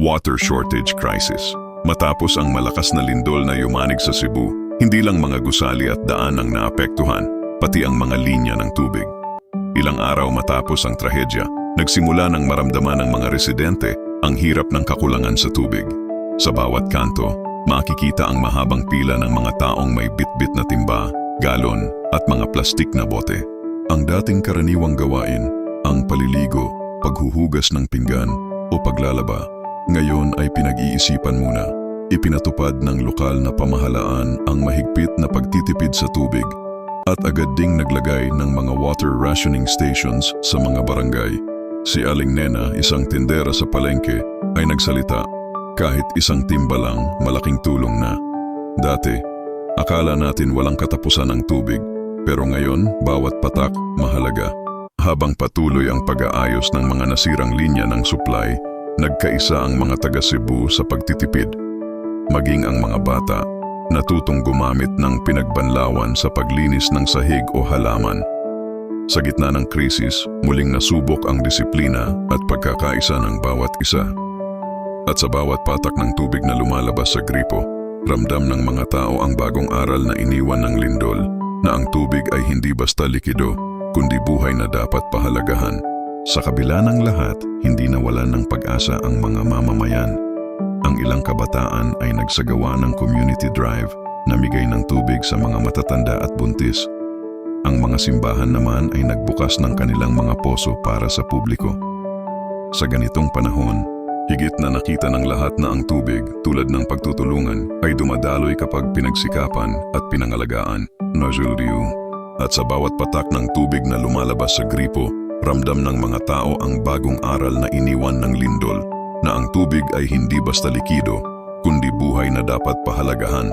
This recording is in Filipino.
water shortage crisis. Matapos ang malakas na lindol na yumanig sa Cebu, hindi lang mga gusali at daan ang naapektuhan, pati ang mga linya ng tubig. Ilang araw matapos ang trahedya, nagsimula ng maramdaman ng mga residente ang hirap ng kakulangan sa tubig. Sa bawat kanto, makikita ang mahabang pila ng mga taong may bitbit na timba, galon at mga plastik na bote. Ang dating karaniwang gawain, ang paliligo, paghuhugas ng pinggan o paglalaba, ngayon ay pinag-iisipan muna. Ipinatupad ng lokal na pamahalaan ang mahigpit na pagtitipid sa tubig at agad ding naglagay ng mga water rationing stations sa mga barangay. Si Aling Nena, isang tindera sa palengke, ay nagsalita, kahit isang timba lang, malaking tulong na. Dati, akala natin walang katapusan ang tubig, pero ngayon, bawat patak mahalaga. Habang patuloy ang pag-aayos ng mga nasirang linya ng supply, nagkaisa ang mga taga Cebu sa pagtitipid. Maging ang mga bata, natutong gumamit ng pinagbanlawan sa paglinis ng sahig o halaman. Sa gitna ng krisis, muling nasubok ang disiplina at pagkakaisa ng bawat isa. At sa bawat patak ng tubig na lumalabas sa gripo, ramdam ng mga tao ang bagong aral na iniwan ng lindol, na ang tubig ay hindi basta likido, kundi buhay na dapat pahalagahan. Sa kabila ng lahat, hindi nawalan ng pag-asa ang mga mamamayan. Ang ilang kabataan ay nagsagawa ng community drive na migay ng tubig sa mga matatanda at buntis. Ang mga simbahan naman ay nagbukas ng kanilang mga poso para sa publiko. Sa ganitong panahon, higit na nakita ng lahat na ang tubig, tulad ng pagtutulungan, ay dumadaloy kapag pinagsikapan at pinangalagaan. Najulriu. At sa bawat patak ng tubig na lumalabas sa gripo, ramdam ng mga tao ang bagong aral na iniwan ng lindol, na ang tubig ay hindi basta likido, kundi buhay na dapat pahalagahan.